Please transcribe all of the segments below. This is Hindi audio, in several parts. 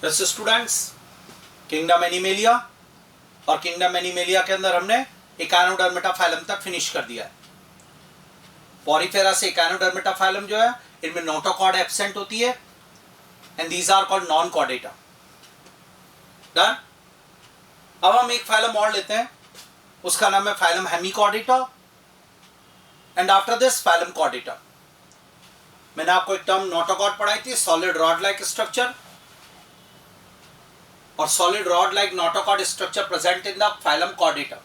यस स्टूडेंट्स, किंगडम एनिमेलिया और किंगडम एनिमेलिया के अंदर हमने इकानोडर्मेटा फाइलम तक फिनिश कर दिया है। पॉरीफेरा से इकानोडर्मेटा फाइलम जो है इनमें नोटोकॉर्ड एब्सेंट होती है and these are called non chordata. Done. अब हम एक फाइलम और लेते हैं, उसका नाम है phylum Hemichordata and after this phylum Chordata. मैंने आपको एक टर्म नोटोकॉर्ड पढ़ाई थी, सॉलिड रॉड लाइक स्ट्रक्चर, और solid rod like notochord structure present in the phylum Chordata.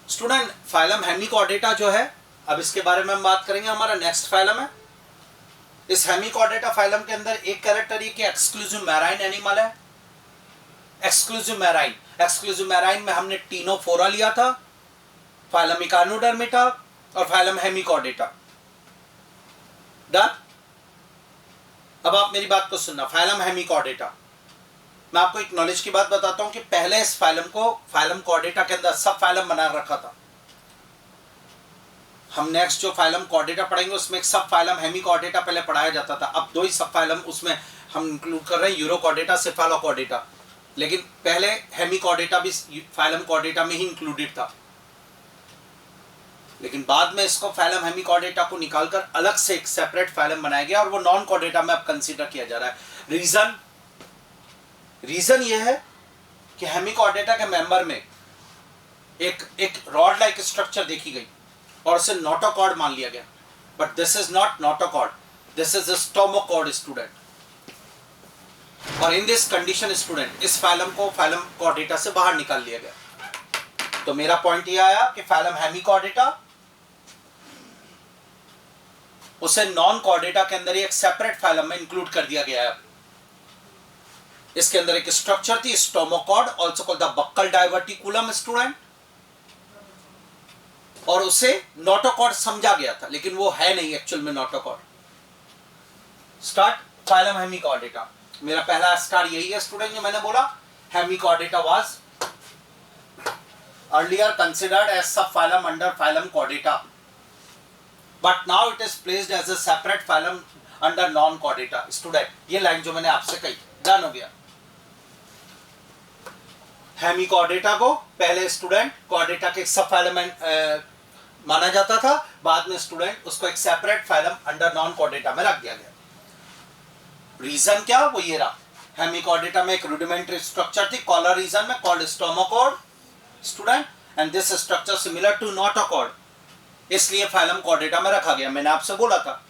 Student, phylum Hemichordata जो है, अब इसके बारे में हम बात करेंगे, हमारा नेक्स्ट फाइलम है। इस हेमिकॉर्डेटा फाइलम के अंदर एक कैरेक्टर ये कि एक्सक्लूसिव मैराइन एनिमल है। एक्सक्लूसिव मैराइन में हमने टीनोफोरा लिया था, फाइलम इकानोडर्मेटा और फाइलम हेमिकॉर्डेटा। डन। अब आप मेरी बात को सुनना। फाइलम हेमिकॉर्डेटा, मैं आपको एक नॉलेज की बात बताता हूं कि पहले इस फाइलम को फाइलम कॉर्डेटा के अंदर सब फाइलम बना रखा था। हम नेक्स्ट जो फाइलम कॉर्डेटा पढ़ेंगे उसमें एक सब फाइलम हेमिकॉर्डेटा पहले पढ़ाया जाता था। अब दो ही सब फाइलम उसमें हम इंक्लूड कर रहे हैं, यूरोकॉर्डेटा, सेफालोकॉर्डेटा। लेकिन पहले हेमिकॉर्डेटा भी फाइलम कॉर्डेटा में ही इंक्लूडेड था, लेकिन बाद में इसको फाइलम हेमिकॉर्डेटा को निकालकर अलग से एक सेपरेट फाइलम बनाया गया और वो नॉन कॉर्डेटा में अब कंसीडर किया जा रहा है। रीजन ये है कि हेमिकॉर्डेटा के मेंबर में एक रॉड लाइक स्ट्रक्चर देखी गई और उसे नोटोकॉर्ड मान लिया गया, but this is not notochord, this is stomochord student. और इन दिस कंडीशन स्टूडेंट, इस फाइलम को फाइलम कॉर्डेटा से बाहर निकाल लिया गया। तो मेरा पॉइंट ये आया कि फाइलम हेमिकॉर्डेटा उसे नॉन कॉर्डेटा के अंदर एक सेपरेट फाइलम में इंक्लूड कर दिया गया है। इसके अंदर एक स्ट्रक्चर थी stomochord, also called the buccal diverticulum student, और उसे नोटोकॉर्ड समझा गया था, लेकिन वो है नहीं एक्चुअल में नोटोकॉर्ड। Start phylum Hemichordata. मेरा पहला स्टार यही है स्टूडेंट जो मैंने बोला, hemichordata was earlier considered as sub phylum under phylum chordata, but now it is placed as a separate phylum under non chordata. Student, ये लाइन जो मैंने आपसे कही, डन हो गया। हेमिकॉर्डेटा को पहले स्टूडेंट कॉर्डेटा के सब फाइलम माना जाता था, बाद में स्टूडेंट उसको एक separate phylum under non chordata में रख दिया गया। रीजन क्या? वो ये रहा, हेमिकॉर्डेटा में एक रूडिमेंटरी स्ट्रक्चर थी कॉलर रीजन में called stomochord student, and this structure similar to notochord, इसलिए फाइलम कॉर्डेटा में रखा गया। मैंने आपसे बोला था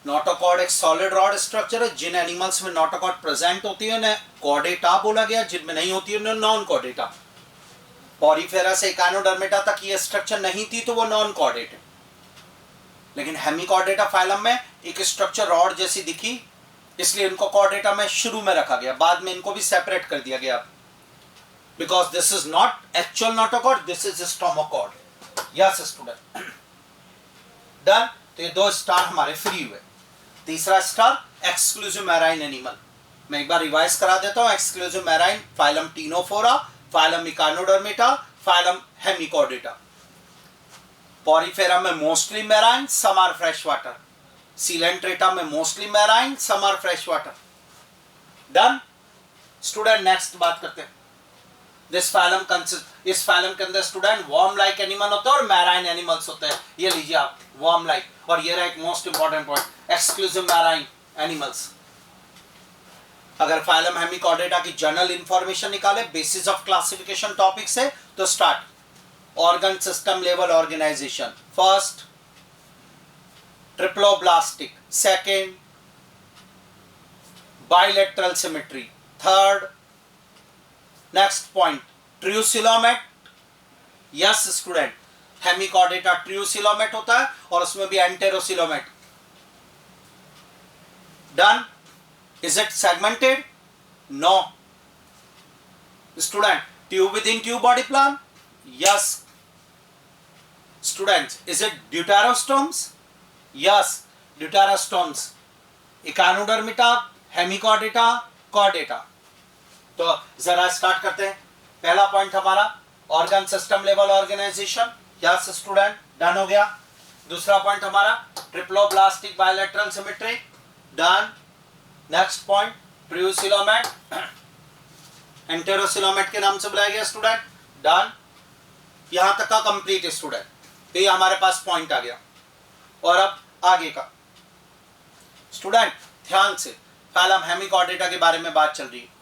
नोटोकॉर्ड एक सॉलिड रॉड स्ट्रक्चर है, जिन एनिमल्स में नोटोकॉर्ड प्रेजेंट होती है उन्हें कॉर्डेटा बोला गया, जिनमें नहीं होती है उन्हें नॉन कॉर्डेटा। पॉरीफेरा से इकानोडर्मेटा तक ये स्ट्रक्चर नहीं थी तो वो नॉन कॉर्डेटा, लेकिन हेमिकॉर्डेटा फाइलम में एक स्ट्रक्चर रॉड जैसी दिखी, इसलिए इनको कॉर्डेटा में शुरू में रखा गया, बाद में इनको भी सेपरेट कर दिया गया, because this is not actual notochord, this is stomochord. Yes student, done. तो ये दो स्टार हमारे फ्री हुए। तीसरा स्टार एक्सक्लूसिव मैराइन एनिमल, मैं एक बार रिवाइज करा देता हूं। Exclusive marine phylum Ctenophora, phylum echinodermata, phylum hemichordata. Porifera में mostly marine, some are fresh water. Coelenterata में mostly marine, some are fresh water. Done student, next बात करते हैं। दिस फाइलम कंसिस्ट, इस फाइलम के अंदर स्टूडेंट वर्म लाइक एनिमल होते हैं और मैराइन एनिमल्स होते हैं। ये लीजिए आप, वर्म लाइक, और ये रहा एक most important point, exclusive marine animals. अगर फाइलम हेमिकॉर्डेटा की जनरल इंफॉर्मेशन निकाले बेसिस ऑफ क्लासिफिकेशन टॉपिक से, तो start organ system level organisation. First triploblastic, second bilateral symmetry, third next point true coelomate. Yes student, hemichordata true coelomate होता है और उसमें भी enterocoelomate. Done. Is it segmented? No student. Tube within tube body plan? Yes students. Is it deuterostomes? Yes deuterostomes. Echinodermata, hemichordata, chordata. तो जरा स्टार्ट करते हैं। पहला पॉइंट हमारा organ system level organisation. Yes student, done हो गया। दूसरा पॉइंट हमारा triploblastic bilateral symmetry, done. Next point true coelomate, enterocoelomate के नाम से बुलाया गया स्टूडेंट। डन, यहां तक का कंप्लीट स्टूडेंट। तो ये हमारे पास पॉइंट आ गया। और अब आगे का स्टूडेंट ध्यान से, फाइलम हेमिकॉर्डेटा के बारे में बात चल रही है।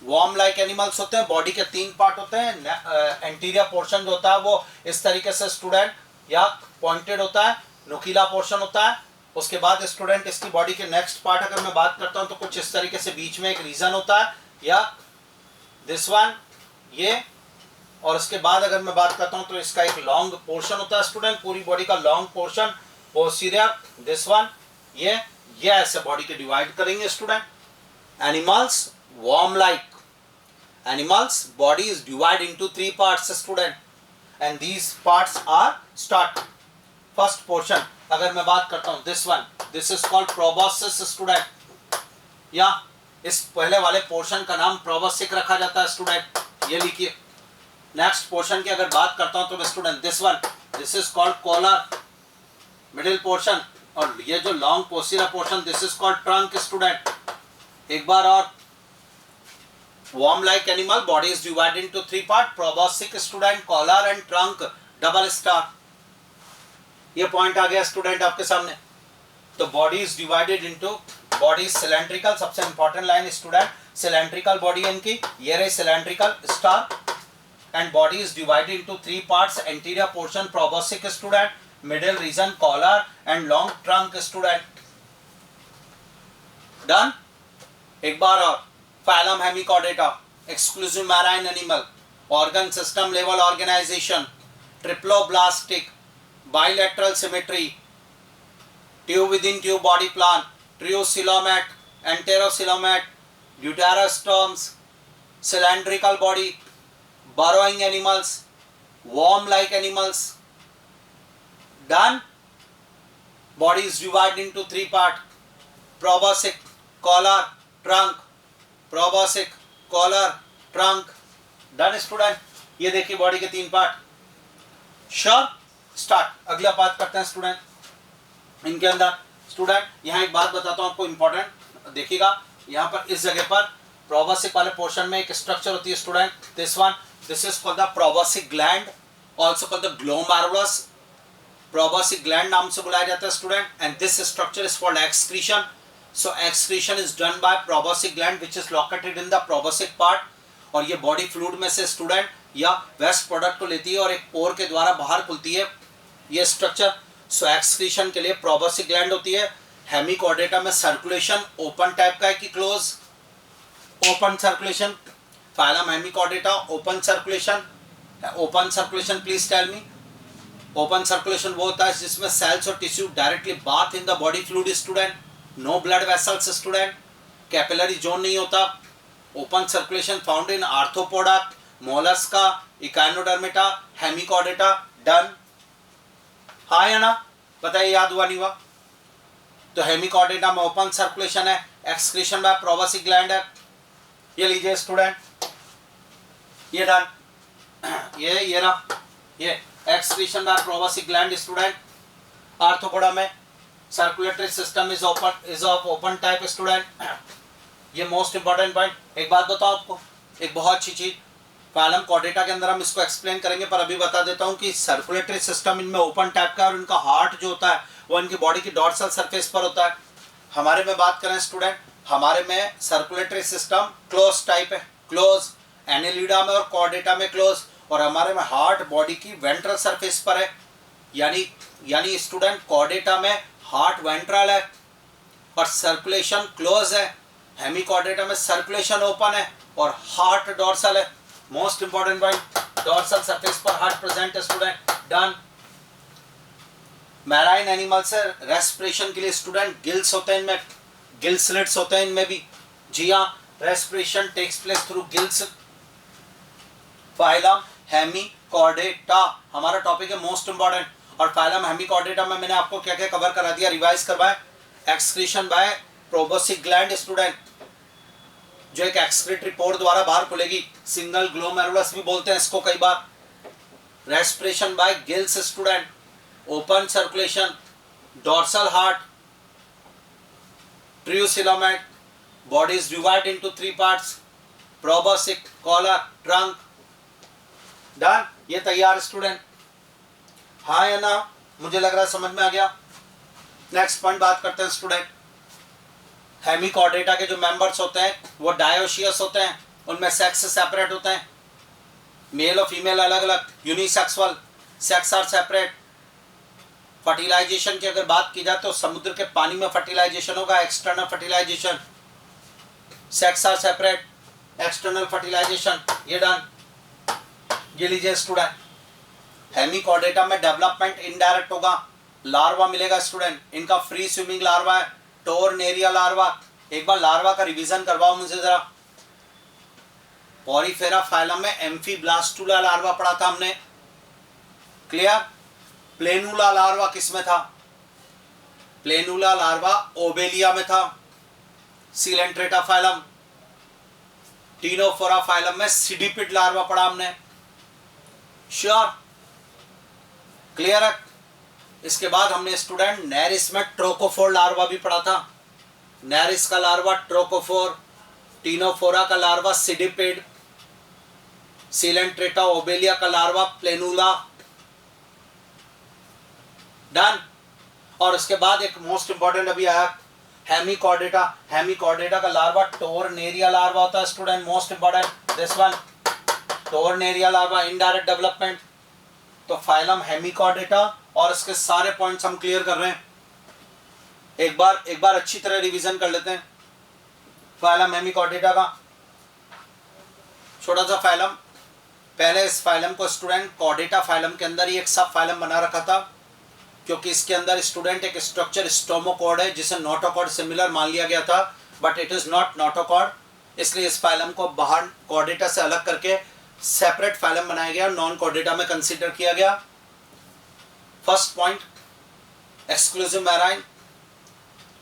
वॉर्म लाइक एनिमल्स होते हैं, बॉडी के 3 पार्ट होते हैं। एंटीरियर पोर्शन जो होता है वो इस तरीके से स्टूडेंट या पॉइंटेड होता है, नुकीला पोर्शन होता है। उसके बाद स्टूडेंट इसकी बॉडी के नेक्स्ट पार्ट अगर मैं बात करता हूं तो कुछ इस तरीके से बीच में एक रीजन होता है, या दिस वन ये। और उसके बाद अगर मैं बात करता हूं तो इसका एक लॉन्ग पोर्शन होता है स्टूडेंट, पूरी बॉडी का long portion posterior, this one ये ऐसे बॉडी के डिवाइड करेंगे student. Animals worm like animals body is divided into 3 parts student and these parts are start first portion। अगर मैं बात करता हूं this one, this is called proboscis student, या इस पहले वाले पोर्शन का नाम proboscis रखा जाता है स्टूडेंट, ये लिखिए। नेक्स्ट पोर्शन की अगर बात करता हूं तो student this one, this is called collar middle portion, और ये जो long posterior portion this is called trunk student. एक बार और, worm like animal body is divided into 3 part, proboscis student, collar and trunk, double star। ये पॉइंट आ गया स्टूडेंट आपके सामने। तो body is divided into, body cylindrical, सबसे important line student, cylindrical body इनकी, ये रही cylindrical star. And body is divided into 3 parts, anterior portion proboscis student, middle region collar and long trunk student. Done. एक बार और, phylum hemichordata, exclusive marine animal, organ system level organisation, triploblastic, bilateral symmetry, tube within tube body plan, true coelomate, एंटेरोसिलोमेट, deuterostomes, cylindrical body, burrowing animals, worm like animals। Done। Body is divided into 3 parts, proboscis, collar, trunk, proboscis, collar, trunk। Done student. ये देखिए बॉडी के 3 पार्ट। श्योर। स्टार्ट। अगला बात करते हैं स्टूडेंट इनके अंदर। स्टूडेंट यहाँ एक बात बताता हूँ आपको इंपॉर्टेंट, देखिएगा यहाँ पर इस जगह पर proboscis वाले पोर्शन में एक स्ट्रक्चर होती है student, this one, this is called the proboscis gland, also called the glomerulus। proboscis gland नाम से बुलाया जाता है student, and this structure is called excretion। So excretion is done by proboscis gland which is located in the proboscis part। और ये बॉडी फ्लूइड में से स्टूडेंट या वेस्ट प्रोडक्ट को लेती है और एक पोर के द्वारा बाहर खुलती है ये स्ट्रक्चर। सो एक्सक्रीशन के लिए proboscis gland होती है। हेमिकॉर्डेटा में सर्कुलेशन ओपन टाइप का है कि close? Open circulation. Phylum hemichordata open circulation. Open circulation please tell me. Open circulation वो होता है जिसमें सेल्स और tissue directly bath in the body fluid student, no blood vessels student, capillary zone नहीं होता। Open circulation found in arthropoda, mollusca, echinodermata, hemichordata. Done. हाँ या ना बताइए, याद हुआ नहीं हुआ? तो हेमिकॉर्डेटा में ओपन सर्कुलेशन है, एक्सक्रीशन बाय proboscis ग्लैंड है। ये लीजिए स्टूडेंट, ये डन, ये रहा, ये excretion by proboscis gland student. Arthropoda में circulatory system is of open type student. ये मोस्ट इंपॉर्टेंट पॉइंट। एक बात बताओ आपको, एक बहुत अच्छी चीज, फाइलम कॉर्डेटा के अंदर हम इसको एक्सप्लेन करेंगे, पर अभी बता देता हूँ कि सर्कुलेटरी सिस्टम इनमें ओपन टाइप का है और इनका हार्ट जो होता है वो इनकी बॉडी की डॉर्सल सरफेस पर होता है। हमारे में बात करें स्टूडेंट, हमारे में सर्कुलेटरी सिस्टम क्लोज टाइप है, क्लोज। एनेलिडा में और कॉर्डेटा में क्लोज, और हमारे में हार्ट बॉडी की वेंट्रल सरफेस पर है। यानी स्टूडेंट कॉर्डेटा में हार्ट वेंट्रल है और सर्कुलेशन क्लोज है। हेमिकॉर्डेटा में सर्कुलेशन ओपन है और हार्ट डॉर्सल है। Most important point, dorsal surface पर हार्ट प्रेजेंट है स्टूडेंट। डन। मैराइन एनिमल से रेस्पिरेशन के लिए स्टूडेंट गिल्स होते हैं इनमें, गिल स्लिट्स होते हैं इनमें भी। जी हाँ, respiration takes place through gills. Phylum hemichordata हमारा टॉपिक है मोस्ट इंपॉर्टेंट। और फाइलम हेमिकॉर्डेटा में मैंने आपको क्या क्या कवर करा दिया, रिवाइज करवाए। Excretion by proboscis gland student, जो एक एक्सक्रीटरी पोर द्वारा बाहर खुलेगी, सिंगल ग्लोमेरुलस भी बोलते हैं इसको कई बार। Respiration by gills student, open circulation, dorsal heart, true coelomate, body is divide into 3 parts, proboscis, collar, trunk. Done. ये तैयार स्टूडेंट? हाँ या ना? मुझे लग रहा है समझ में आ गया। नेक्स्ट पॉइंट बात करते हैं स्टूडेंट। हेमिकॉर्डेटा के जो मेंबर्स होते हैं वो डायोशियस होते हैं, उनमें सेक्स सेपरेट होते हैं, मेल और फीमेल अलग अलग, unisexual, sex are separate. Fertilisation की अगर बात की जाए तो समुद्र के पानी में फर्टिलाइजेशन होगा, external fertilisation, sex are separate, external fertilisation. ये डन। ये लीजिए स्टूडेंट, हेमिकॉर्डेटा में डेवलपमेंट इनडायरेक्ट होगा, लार्वा मिलेगा स्टूडेंट। इनका फ्री स्विमिंग लार्वा है, टोरनेरिया लार्वा। एक बार लार्वा का रिवीजन करवाओ मुझे जरा। पॉरीफेरा फाइलम में एम्फीब्लास्टुला लार्वा पढ़ा था हमने, क्लियर। प्लेनुला लार्वा किस में था? प्लेनुला लार्वा ओबेलिया में था। सीलेंट्रेटा फाइलम, टीनोफोरा फाइलम में सीडिपिड लार्वा पढ़ा हमने, श्योर, क्लियर है। इसके बाद हमने स्टूडेंट नेरिस में ट्रोकोफोर लार्वा भी पढ़ा था। नेरिस का लार्वा ट्रोकोफोर, टीनोफोरा का लार्वा सीडिपिड, सीलेंट्रेटा ओबेलिया का लार्वा प्लेनुला। डन। और उसके बाद एक मोस्ट इंपॉर्टेंट अभी आया हेमिकॉर्डेटा। हेमिकॉर्डेटा का लार्वा टोरनेरिया लार्वा होता है student, most important this one, tornaria larva, indirect development. तो फाइलम हेमिकॉर्डेटा और इसके सारे पॉइंट्स हम क्लियर कर रहे हैं। एक बार अच्छी तरह रिवीजन कर लेते हैं फाइलम हेमिकॉर्डेटा का। छोटा सा फाइलम, पहले इस फाइलम को स्टूडेंट कॉर्डेटा फाइलम के अंदर ही एक सब फाइलम बना रखा था, क्योंकि इसके अंदर स्टूडेंट एक स्ट्रक्चर स्टोमोकॉर्ड है जिसे नोटोकॉर्ड सिमिलर मान लिया गया था, but it is not notochord. इसलिए इस फाइलम को बाहर कॉर्डेटा से अलग करके सेपरेट फाइलम बनाया गया, नॉन कॉर्डेटा में कंसीडर किया गया। First point, exclusive marine,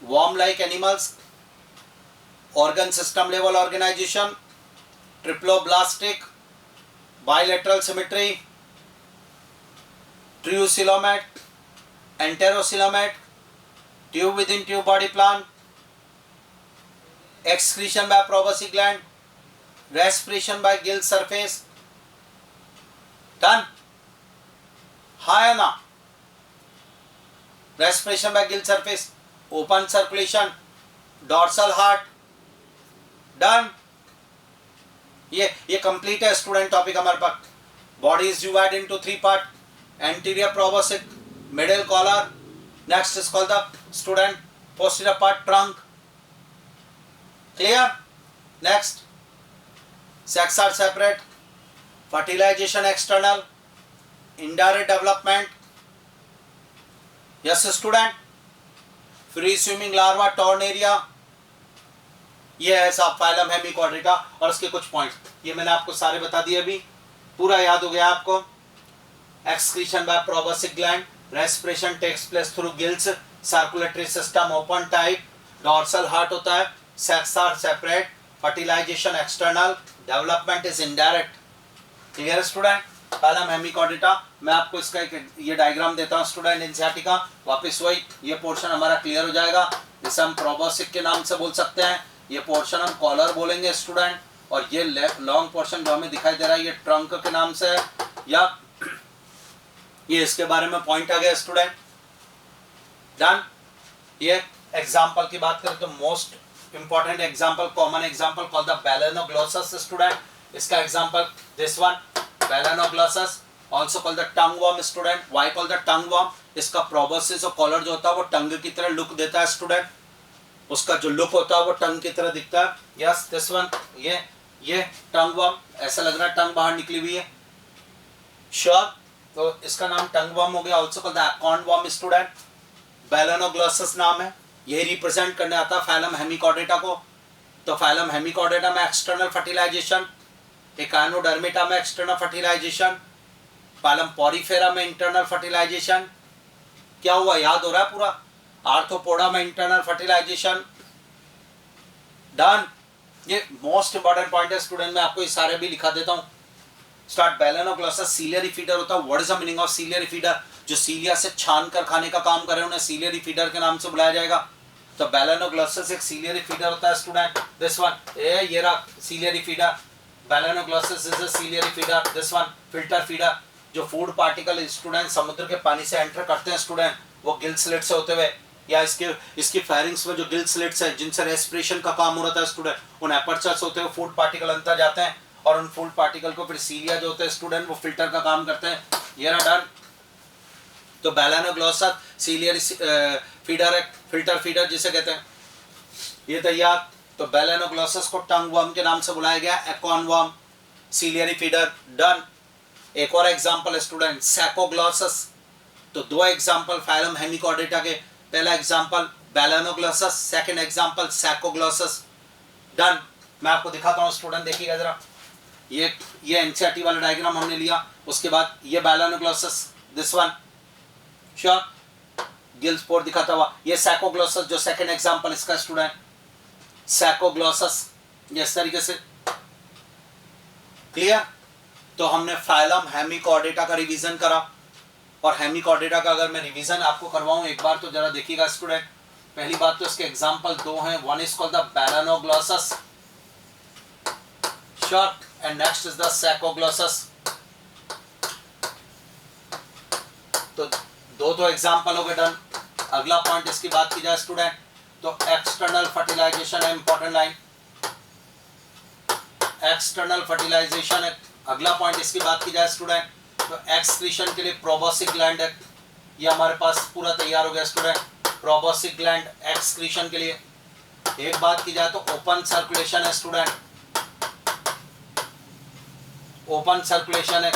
worm like animals, organ system level organisation, triploblastic, bilateral symmetry, true coelomate, enterocoelomate, tube within tube body plan, excretion by proboscis gland, respiration by gill surface. Done? हाँ या ना? Respiration by gill surface, open circulation, dorsal heart. Done? ये कंप्लीट है स्टूडेंट टॉपिक हमारे पास। Body is divide into 3 part, anterior proboscis, middle collar, next is called the student posterior part trunk. Clear? Next, sex are separate, fertilization external, indirect development. Yes student, free swimming larva, tornaria. ये है सब फाइलम हेमिकॉर्डेटा और उसके कुछ पॉइंट्स, ये मैंने आपको सारे बता दिए, अभी पूरा याद हो गया आपको। Excretion by proboscis gland, respiration takes place through gills, circulatory system open type, dorsal heart होता है, sex are separate, fertilization external, development is indirect. Clear student? Phylum Hemichordata. मैं आपको इसका एक ये डायग्राम देता हूँ स्टूडेंट, एनसीईआरटी का। वापस वही ये पोर्शन हमारा क्लियर हो जाएगा, जिसे हम प्रोबोसिक के नाम से बोल सकते हैं, ये पोर्शन हम कॉलर बोलेंगे स्टूडेंट, और ये लेफ्ट लॉन्ग पोर्शन जो हमें दिखाई दे रहा है ये ट्रंक के नाम से है, या ये इसके बारे में पॉइंट आ गया स्टूडेंट। डन। ये एग्जाम्पल की बात करें तो most important example, common example called the Balanoglossus student. इसका example this one, Balanoglossus, also called the tongue worm student. Why called the tongue worm? इसका proboscis और collar जो होता है वो टंग की तरह लुक देता है स्टूडेंट, उसका जो लुक होता है वो टंग की तरह दिखता है। यस दिस वन, ये टंग वर्म, ऐसा लग रहा है टंग बाहर निकली हुई है, श्योर। तो इसका नाम टंग वर्म हो गया। Also called the acorn worm student, balanoglossus नाम है, यही रिप्रेजेंट करने आता है फाइलम हेमिकॉर्डेटा को। तो फाइलम हेमिकॉर्डेटा में एक्सटर्नल फर्टिलाइजेशन, एकाइनोडर्मेटा में एक्सटर्नल फर्टिलाइजेशन, फाइलम पॉरीफेरा में इंटरनल फर्टिलाइजेशन। क्या हुआ, याद हो रहा है पूरा? आर्थ्रोपोडा में इंटरनल फर्टिलाइजेशन। डन। ये मोस्ट इंपॉर्टेंट पॉइंट है स्टूडेंट, मैं आपको ये सारे भी लिखा देता हूँ। स्टार्ट, बैलेनोग्लोसस सीलियरी फीडर होता है। What is the meaning of ciliary feeder? जो सीलिया से छान कर खाने का काम करे उन्हें सीलियरी फीडर के नाम से बुलाया जाएगा। तो बैलेनोग्लोसस एक सीलियरी फीडर होता है स्टूडेंट, दिस वन ये रहा ciliary feeder, balanoglossus is a ciliary feeder, this one filter feeder. जो फूड पार्टिकल स्टूडेंट समुद्र के पानी से एंटर करते हैं स्टूडेंट, वो गिल स्लिट से होते हुए या इसकी फेरिंग्स में जो गिल स्लिट्स हैं जिनसे रेस्पिरेशन का काम हो रहा था स्टूडेंट, उन एपर्चर्स होते हुए फूड पार्टिकल अंदर जाते हैं और उन फूड पार्टिकल को फिर सीलिया जो होते हैं स्टूडेंट वो फिल्टर का काम करते हैं। ये रहा डन। तो बैलेनोग्लोसस सीलियरी फीडर है, फिल्टर फीडर जिसे कहते हैं, ये तैयार। तो बैलेनोग्लोसस को टंग वर्म के नाम से बुलाया गया, एकॉन वर्म, सीलियरी फीडर, डन। एक और एग्जांपल है स्टूडेंट सैकोग्लोसस। तो दो एग्जांपल फाइलम हेमिकॉर्डेटा के, पहला एग्जांपल बैलेनोग्लोसस, सेकंड एग्जांपल सैकोग्लोसस, डन। मैं आपको दिखाता हूँ स्टूडेंट, देखिएगा जरा, ये एनसीईआरटी वाला डायग्राम हमने लिया, उसके बाद ये balanoglossus, this one sure, gill spore दिखाता हुआ, ये सैकोग्लोसस जो सेकंड एग्जांपल इसका स्टूडेंट, सैकोग्लोसस, ये इस तरीके से, क्लियर। तो हमने फाइलम हेमिकॉर्डेटा का रिवीजन करा, और हेमिकॉर्डेटा का अगर मैं रिवीजन आपको करवाऊं एक बार तो जरा देखिएगा स्टूडेंट। पहली बात तो इसके एग्जांपल दो हैं, one is called the balanoglossus sure and next is the saccoglossus. तो दो एग्जांपल हो गए, डन। अगला पॉइंट इसकी बात की जाए स्टूडेंट, तो एक्सटर्नल फर्टिलाइजेशन है, इंपॉर्टेंट लाइन, एक्सटर्नल फर्टिलाइजेशन है। अगला पॉइंट इसकी बात की जाए स्टूडेंट, तो एक्सक्रीशन के लिए प्रोबोसिक ग्लैंड है, ये हमारे पास पूरा तैयार हो गया स्टूडेंट, प्रोबोसिक ग्लैंड एक्सक्रीशन के लिए। एक बात की जाए तो ओपन सर्कुलेशन है स्टूडेंट, ओपन सर्कुलेशन है।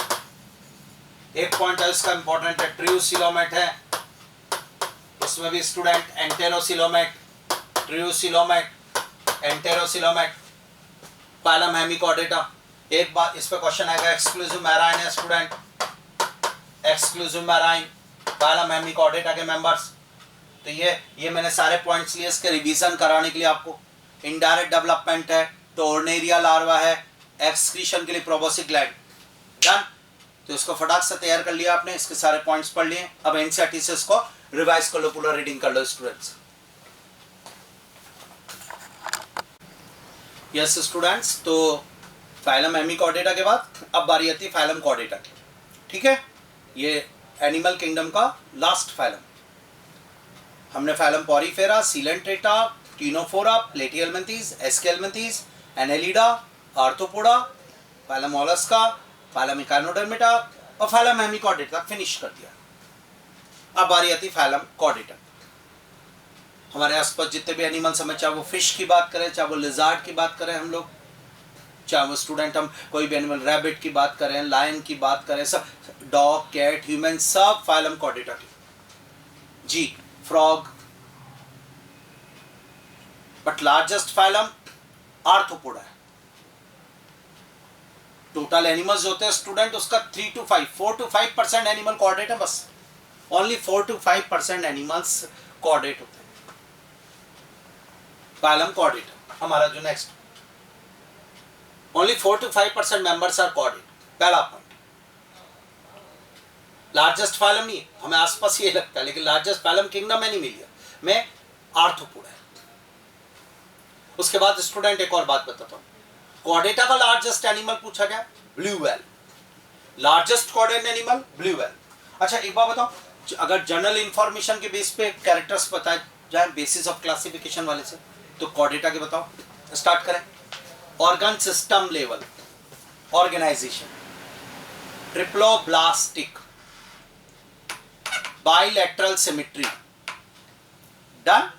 एक पॉइंट है इसका इंपॉर्टेंट है, ट्रियोसिलोमेट है, उसमें भी स्टूडेंट एंटेरोसिलोमेट, ट्रियोसिलोमेट, एंटेरोसिलोमेट, फाइलम हेमिकॉर्डेटा। एक बात इस पे क्वेश्चन आएगा, एक्सक्लूसिव मैराइन है student, exclusive marine phylum Hemichordata के मेंबर्स। तो ये मैंने सारे पॉइंट्स लिए इसके रिवीजन कराने के लिए आपको। इनडायरेक्ट डेवलपमेंट है तो ऑर्नेरिया लार्वा है, एक्सक्रीशन के लिए प्रोबोसिक ग्लैंड, डन। तो इसको फटाक से तैयार कर लिया आपने, इसके सारे पॉइंट्स पढ़ लिए। अब एनसीईआरटी से इसको रिवाइज कर लो, पूरा रीडिंग कर लो स्टूडेंट्स। यस स्टूडेंट्स, तो फाइलम हेमिकॉर्डेटा के बाद अब बारी आती है फाइलम कॉर्डेटा की, ठीक है। ये एनिमल किंगडम का लास्ट फाइलम। हमने phylum porifera, coelenterata, ctenophora, platyhelminthes, aschelminthes, annelida, arthropoda, phylum mollusca, phylum echinodermata और फाइलम हेमिकॉर्डेटा तक फिनिश कर दिया। अब बारी आती है फाइलम कॉर्डेटा। हमारे आसपास जितने भी एनिमल्स हमें, चाहे वो फिश की बात करें, चाहे वो लिजार्ड की बात करें हम लोग, चाहे वो स्टूडेंट हम कोई भी एनिमल, रैबिट की बात करें, लायन की बात करें, सब डॉग, कैट, ह्यूमन, सब फाइलम कॉर्डेटा की। जी frog, but largest phylum arthropoda है। टोटल एनिमल्स होते हैं स्टूडेंट उसका 4 to 5% एनिमल कॉर्डेट है, बस ओनली 4 to 5% एनिमल्स कॉर्डेट होते हैं। फाइलम कॉर्डेटा हमारा जो next, only 4 to 5% members are chordate, पहला पॉइंट। लार्जेस्ट फाइलम नहीं है, हमें आसपास ये लगता है, लेकिन लार्जेस्ट फाइलम किंगडम एनिमलिया में आर्थ्रोपोडा है। उसके बाद स्टूडेंट एक और बात बताता हूं, कॉर्डेटा का लार्जेस्ट एनिमल पूछा गया, blue whale, largest chordate animal blue whale. अच्छा एक बात बताओ, अगर जनरल इंफॉर्मेशन के बेस पे कैरेक्टर्स बताए जाए बेसिस ऑफ क्लासिफिकेशन वाले से, तो कॉर्डेटा के बताओ, स्टार्ट करें। Organ system level organisation, triploblastic, bilateral symmetry, done.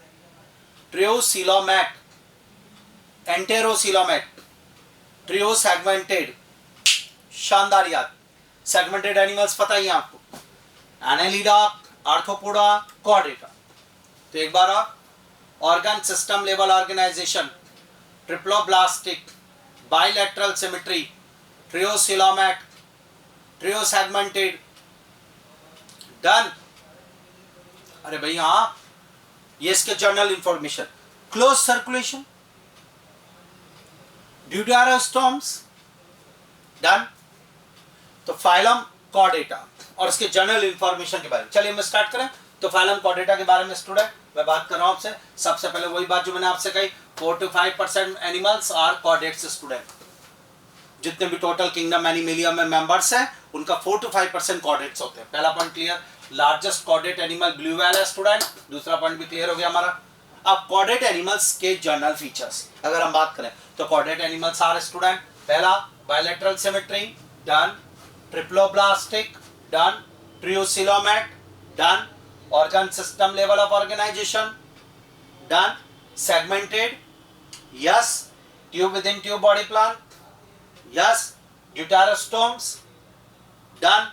True coelomate, enterocoelomate, true segmented, शानदार याद, सेगमेंटेड एनिमल्स पता ही है आपको, एनेलिडा, आर्थ्रोपोडा, कॉर्डेटा। तो एक बार organ system level organisation, triploblastic, bilateral symmetry, true coelomate, true segmented, done. अरे भाई हाँ, ये इसके general information, closed circulation, deuterostomes, done. तो फाइलम कॉर्डेटा और इसके जनरल इंफॉर्मेशन के बारे में चलिए हम स्टार्ट करें। तो फाइलम कॉर्डेटा के बारे में स्टूडेंट मैं बात कर रहा हूं आपसे, सबसे पहले वही बात जो मैंने आपसे कही, 4 to 5% animals are chordates student. जितने भी टोटल किंगडम एनिमेलिया में मेंबर्स हैं उनका 4 to 5% कॉर्डेट्स होते हैं। पहला point clear. Largest chordate animal blue whale है स्टूडेंट, दूसरा पॉइंट भी क्लियर हो गया हमारा। अब कॉर्डेट एनिमल्स के जर्नल फीचर्स अगर हम बात करें तो कॉर्डेट एनिमल्स आर स्टूडेंट, पहला bilateral symmetry done, triploblastic done, true coelomate done, organ system level of organization done, segmented yes, tube within tube body plan yes, deuterostomes done,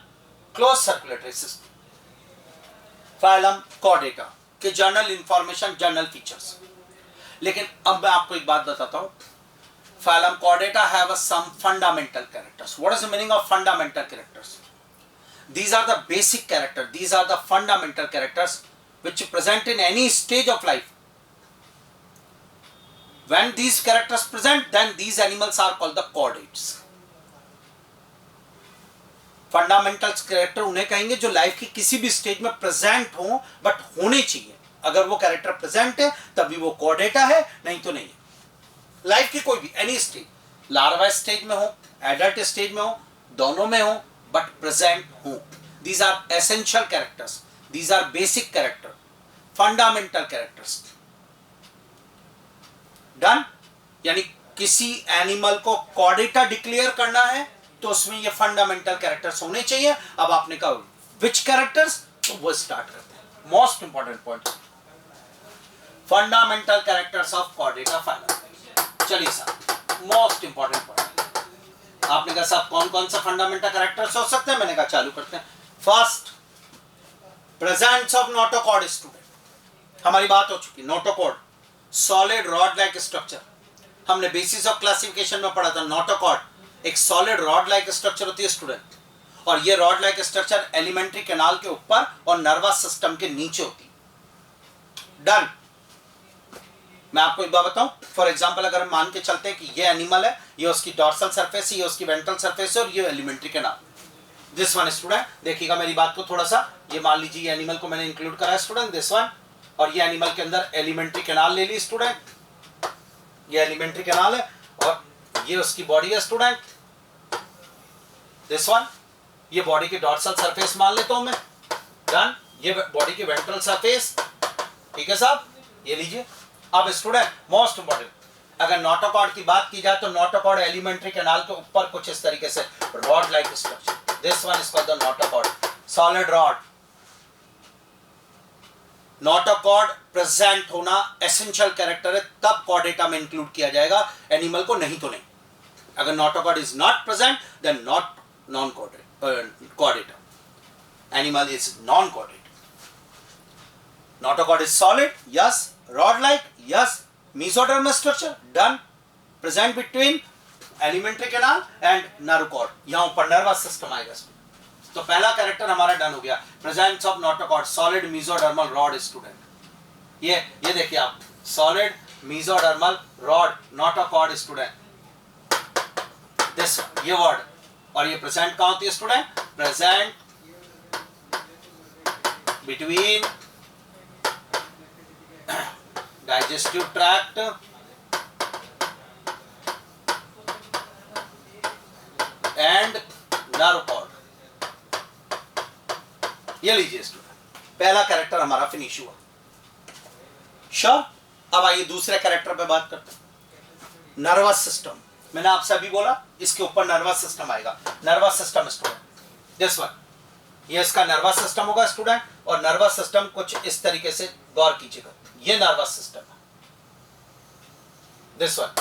closed circulatory system। phylum chordata के जर्नल इंफॉर्मेशन, जर्नल फीचर्स। लेकिन अब मैं आपको एक बात बताता हूं, phylum chordata have some fundamental characters। what is the meaning of fundamental characters? These are the basic characters, these are the fundamental characters which present in any stage of life. When these characters present, then these animals are called the chordates। Fundamental character उन्हें कहेंगे जो लाइफ की किसी भी स्टेज में प्रेजेंट हो, बट होने चाहिए। अगर वो कैरेक्टर प्रेजेंट है तभी वो कॉर्डेटा है, नहीं तो नहीं है। लाइफ की कोई भी एनी स्टेज, लार्वा स्टेज में हो, एडल्ट स्टेज में हो, दोनों में हो, but present who, these are essential characters, these are basic character, fundamental characters done। यानी किसी एनिमल को कॉर्डेटा डिक्लेयर करना है तो उसमें ये फंडामेंटल कैरेक्टर्स होने चाहिए। अब आपने कहा विच कैरेक्टर्स, तो वो स्टार्ट करते हैं। Most important point, fundamental characters of Chordata phylum. चलिए सर, मोस्ट इंपॉर्टेंट पॉइंट। आपने कहा साहब कौन कौन सा फंडामेंटल कैरेक्टर्स हो सकते हैं, मैंने कहा चालू करते हैं। First, presence of notochord student. हमारी बात हो चुकी, notochord solid rod like structure. हमने बेसिस ऑफ क्लासिफिकेशन में पढ़ा था, नोटोकॉर्ड एक सॉलिड रॉड लाइक स्ट्रक्चर होती है स्टूडेंट, और ये rod like structure alimentary canal के ऊपर और नर्वस सिस्टम के नीचे होती है। डन। मैं आपको एक बात बताऊं, फॉर एग्जांपल अगर हम मान के चलते हैं कि ये एनिमल है, ये उसकी डॉर्सल सरफेस है, ये उसकी वेंट्रल सरफेस है और ये alimentary canal. This one student, देखिएगा मेरी बात को थोड़ा सा, ये मान लीजिए ये एनिमल को मैंने इंक्लूड करा है स्टूडेंट, दिस वन, और ये एनिमल के अंदर एलिमेंट्री कैनाल ले ली स्टूडेंट, ये एलिमेंट्री कैनाल है और ये उसकी बॉडी है स्टूडेंट, दिस वन, ये बॉडी की डॉर्सल सरफेस मान लेता हूं मैं। डन। ये बॉडी की वेंट्रल सरफेस, ठीक है साहब, ये लीजिए। अब स्टूडेंट मोस्ट इंपॉर्टेंट, अगर नोटोकॉर्ड की बात की जाए तो नोटोकॉर्ड एलिमेंट्री कैनाल के ऊपर कुछ इस तरीके से rod like structure, this one is called the notochord, solid rod. Notochord present होना एसेंशियल कैरेक्टर है, तब कॉर्डेटा में इंक्लूड किया जाएगा एनिमल को, नहीं तो नहीं। अगर notochord is not present then not non chordata, animal is non chordata. Notochord is solid, yes, rod like, yes, mesodermal structure, done, present between elementary canal and nerve cord, यहाँ ऊपर nervous system आएगा। तो पहला कैरेक्टर हमारा डन हो गया, presence of notochord, solid mesodermal rod student। ये देखिए आप, solid mesodermal rod notochord student, this ये word, और ये present कहाँ होती है student, present between digestive tract and nerve cord। ये लीजिए स्टूडेंट, पहला कैरेक्टर हमारा फिनिश हुआ। श्योर। अब आइए दूसरे कैरेक्टर पे बात करते हैं, नर्वस सिस्टम। मैंने आपसे अभी बोला इसके ऊपर नर्वस सिस्टम आएगा। Nervous system student, this one, ये इसका नर्वस सिस्टम होगा स्टूडेंट, और नर्वस सिस्टम कुछ इस तरीके से गौर कीजिएगा, ये नर्वस सिस्टम है, दिस वन,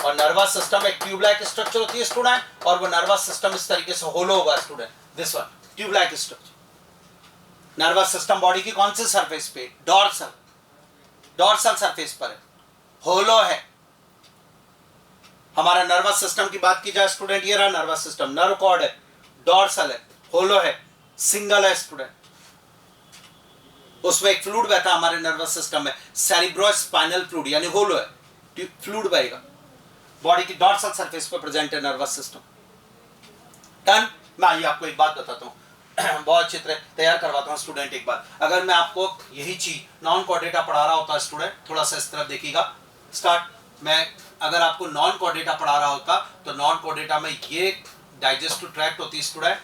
और नर्वस सिस्टम एक ट्यूब लाइक स्ट्रक्चर होती है स्टूडेंट, और वो नर्वस सिस्टम इस तरीके से होलो होगा student, this one, tube like structure. Nervous system body की कौन सी सरफेस पे, डॉर्सल सरफेस पर है, होलो है। हमारा नर्वस सिस्टम की बात की जाए स्टूडेंट, ये रहा नर्वस सिस्टम, नर्व कॉर्ड है, डॉर्सल है, होलो है, सिंगल है स्टूडेंट। उसमें एक फ्लूइड बहता है हमारे नर्वस सिस्टम में, सेरिब्रोस्पाइनल फ्लूइड, यानी होलो है, फ्लूइड बहेगा। बॉडी की डॉर्सल सरफेस पर प्रेजेंट है नर्वस सिस्टम। डन। मैं आइए आपको एक बात बताता हूं, बहुत अच्छी तरह तैयार करवाता हूँ स्टूडेंट। एक बार अगर मैं आपको यही चीज नॉन कॉर्डेटा पढ़ा रहा होता स्टूडेंट, थोड़ा सा इस तरफ देखिएगा, स्टार्ट। मैं अगर आपको नॉन कॉर्डेटा पढ़ा रहा होता तो नॉन कॉर्डेटा में ये डाइजेस्टिव ट्रैक्ट होती student,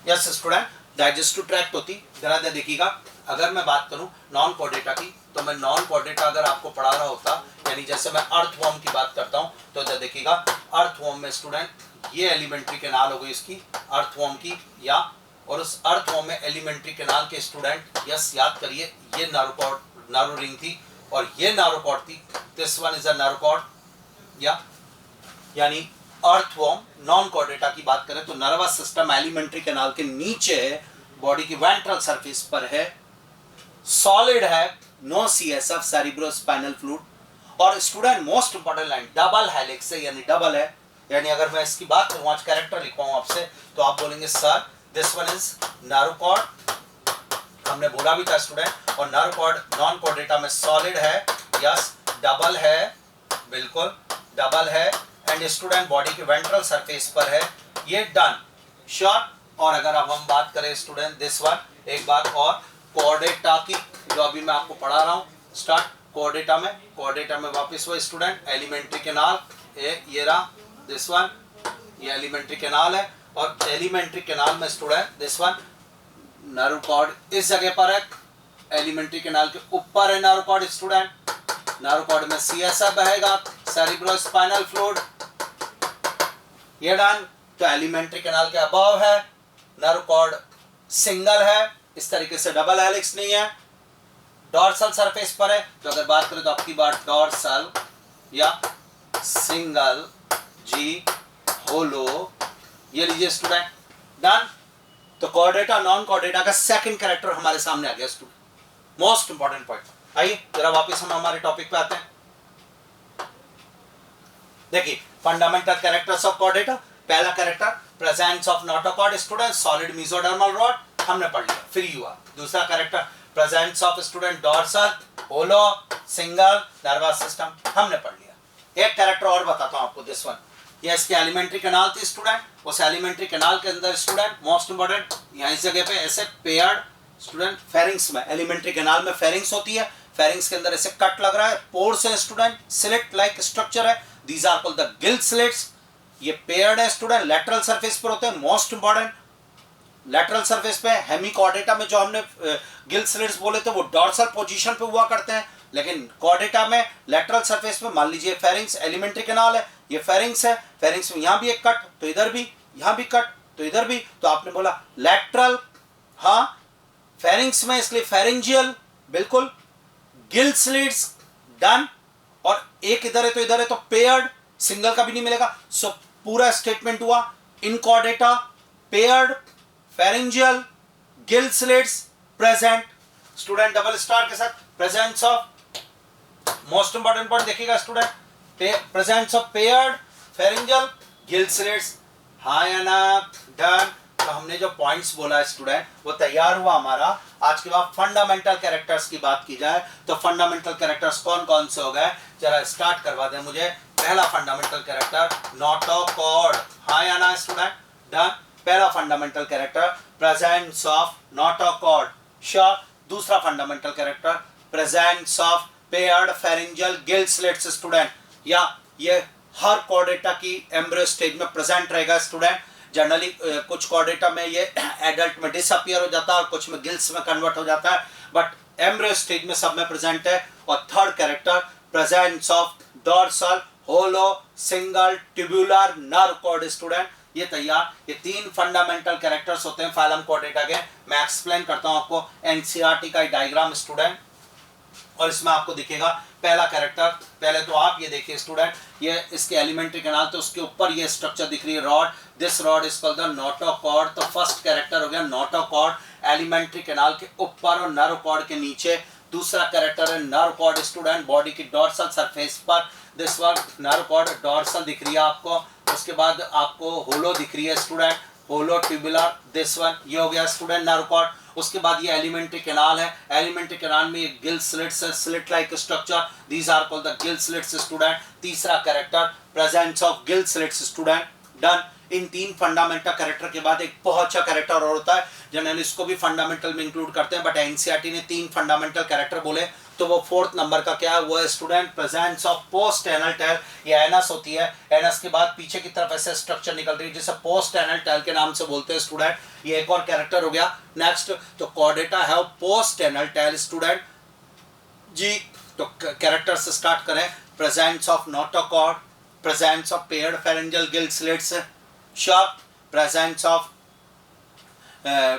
yes student, digestive tract होती। जरा देखिएगा, अगर मैं बात करूं नॉन कॉर्डेटा की, तो मैं नॉन कॉर्डेटा अगर आपको पढ़ा रहा होता, यानी जैसे मैं अर्थवॉर्म की बात करता हूं, तो जरा देखिएगा अर्थवॉर्म में स्टूडेंट ये एलिमेंट्री कैनाल हो गई इसकी अर्थवॉर्म की, या और उस अर्थवॉर्म में एलिमेंट्री कैनाल के स्टूडेंट यस याद करिए ये नारो रिंग थी और ये नारोकॉर्ड थी। दिस वन इज अ नारोकॉर्ड, या यानी अर्थवॉर्म नॉन कॉर्डेटा की बात करें तो नर्वस सिस्टम एलिमेंट्री कैनाल के नीचे बॉडी की वेंट्रल सरफेस पर है, सॉलिड है, नो सीएसएफ सेरिब्रोस्पाइनल फ्लूइड, और student most important line double helix है, यानी डबल है। यानी अगर मैं इसकी बात करूं आज कैरेक्टर लिखवाऊं आपसे तो आप बोलेंगे सर दिस वन इज नारोकॉर्ड, हमने बोला भी था स्टूडेंट, और नारोकॉर्ड नॉन कॉर्डेटा में सॉलिड है, यस डबल है, बिल्कुल डबल है, एंड स्टूडेंट बॉडी के वेंट्रल सरफेस पर है, ये डन श्योर। और अगर अब हम बात करें स्टूडेंट दिस वन, एक बात और कॉर्डेटा की जो अभी मैं आपको पढ़ा रहा हूं, स्टार्ट कॉर्डेटा में वापस वो स्टूडेंट एलिमेंट्री कैनाल, ये रहा दिस वन, ये एलिमेंट्री कैनाल है, और एलिमेंट्री कैनाल में स्टूडेंट दिस वन नारोकॉर्ड इस जगह पर है, एलिमेंट्री कैनाल के ऊपर है नारोकॉर्ड स्टूडेंट, नारोकॉर्ड में सीएसएफ बहेगा, सेरिब्रोस्पाइनल फ्लूइड, ये डन। तो एलिमेंट्री कैनाल के अबव है, नारोकॉर्ड सिंगल है, इस तरीके से डबल हेलिक्स नहीं है, डॉर्सल सरफेस पर है। तो अगर बात करें तो आपकी बात डॉर्सल या सिंगल जी होलो, ये लीजिए स्टूडेंट डन। तो कॉर्डेटा नॉन कॉर्डेटा का सेकंड कैरेक्टर हमारे सामने आ गया स्टूडेंट, मोस्ट इंपॉर्टेंट पॉइंट। आइए जरा वापस हम हमारे टॉपिक पे आते हैं। देखिए फंडामेंटल कैरेक्टर्स ऑफ कॉर्डेटा, पहला character presence of notochord student solid mesodermal rod, हमने पढ़ लिया, फ्री हुआ। दूसरा character presence of student dorsal hollow single nervous system, हमने पढ़ लिया। एक कैरेक्टर और बताता हूं आपको दिस वन, ये इसकी एलिमेंट्री कैनाल थी स्टूडेंट, उस एलिमेंट्री कैनाल के अंदर स्टूडेंट मोस्ट इंपॉर्टेंट यहाँ इस जगह पे ऐसे पेयर्ड स्टूडेंट फेरिंग्स में, एलिमेंट्री कैनाल में फेरिंग्स होती है, फेरिंग्स के अंदर ऐसे कट लग रहा है, पोर्स है स्टूडेंट, स्लिट लाइक स्ट्रक्चर है, these are called the gill slits. ये पेयर्ड है स्टूडेंट, लेटरल सरफेस पर होते हैं, मोस्ट इंपॉर्टेंट लेटरल सरफेस पे। हेमीकॉर्डेटा में जो हमने गिल स्लिट्स बोले थे वो डॉर्सल पोजीशन पे हुआ करते हैं, लेकिन कॉर्डेटा में लेटरल सरफेस पे, मान लीजिए फेरिंग्स एलिमेंट्री कैनाल है, ये फेरिंग्स है, फेरिंग्स में यहाँ भी एक कट तो इधर भी, यहाँ भी कट तो इधर भी, तो आपने बोला लेटरल, हाँ फेरिंग्स में इसलिए फेरिंजियल, बिल्कुल गिल स्लिट्स डन, और एक इधर है तो इधर है तो पेयर्ड, सिंगल का भी नहीं मिलेगा। सो पूरा स्टेटमेंट हुआ in chordata paired pharyngeal gill slits present, student double star के साथ presence of, most important point देखिएगा student, presence of paired pharyngeal gill slits, हाँ या ना डन। तो हमने जो पॉइंट्स बोला स्टूडेंट वो तैयार हुआ हमारा। आज के बाद फंडामेंटल कैरेक्टर्स की बात की जाए तो फंडामेंटल कैरेक्टर्स कौन कौन से हो गए, जरा स्टार्ट करवा दें मुझे। पहला फंडामेंटल कैरेक्टर नोटोकॉर्ड, हाँ या ना स्टूडेंट डन, पहला fundamental character presence of notochord sure. दूसरा fundamental character presence of paired pharyngeal gill slits student, या ये हर कॉर्डेटा की एम्ब्रियो स्टेज में प्रेजेंट रहेगा स्टूडेंट। जनरली कुछ कॉर्डेटा में ये एडल्ट में डिसअपियर हो जाता है और कुछ में गिल्स में कन्वर्ट हो जाता है, बट एम्ब्रियो स्टेज में सब में प्रेजेंट है। और third character presence of dorsal hollow single tubular nerve cord student, ये तैयार। ये तीन फंडामेंटल कैरेक्टर्स होते हैं फाइलम कॉर्डेटा के। मैं एक्सप्लेन करता हूं आपको, एनसीईआरटी का डायग्राम स्टूडेंट, और इसमें आपको दिखेगा पहला कैरेक्टर। पहले तो आप ये देखिए स्टूडेंट, ये इसके एलिमेंट्री कैनाल, तो उसके ऊपर ये स्ट्रक्चर दिख रही है rod, this rod is called the notochord. तो फर्स्ट कैरेक्टर हो गया नोटोकॉर्ड, एलिमेंट्री कैनाल के ऊपर और नर्व कॉर्ड के नीचे। दूसरा कैरेक्टर है नर्व कॉर्ड स्टूडेंट, बॉडी की डॉर्सल सरफेस पर, this one nerve cord dorsal दिख रही है आपको। उसके बाद आपको होलो दिख रही है student, hollow tubular, this one, ये हो गया स्टूडेंट नर्व कॉर्ड। उसके बाद ये एलिमेंट्री कैनाल है, एलिमेंट्री कैनाल में एक गिल स्लिट्स है, slit like structure, these are called the gill slits student. तीसरा character presence of gill slits student, done. इन तीन फंडामेंटल कैरेक्टर के बाद एक बहुत अच्छा कैरेक्टर और होता है, जनरली इसको भी फंडामेंटल में इंक्लूड करते हैं, बट एनसीईआरटी ने तीन फंडामेंटल कैरेक्टर बोले, तो वो फोर्थ नंबर का क्या है, वो है student presence of post anal tell. ये एनस होती है, एनस के बाद पीछे की तरफ ऐसे स्ट्रक्चर निकल रही है जिसे पोस्ट एनल टेल के नाम से बोलते हैं स्टूडेंट। ये एक और कैरेक्टर हो गया। नेक्स्ट, तो chordata have post anal tail student जी। तो कैरेक्टर से स्टार्ट करें, presence of notochord, presence of paired pharyngeal gill slits, sharp presence of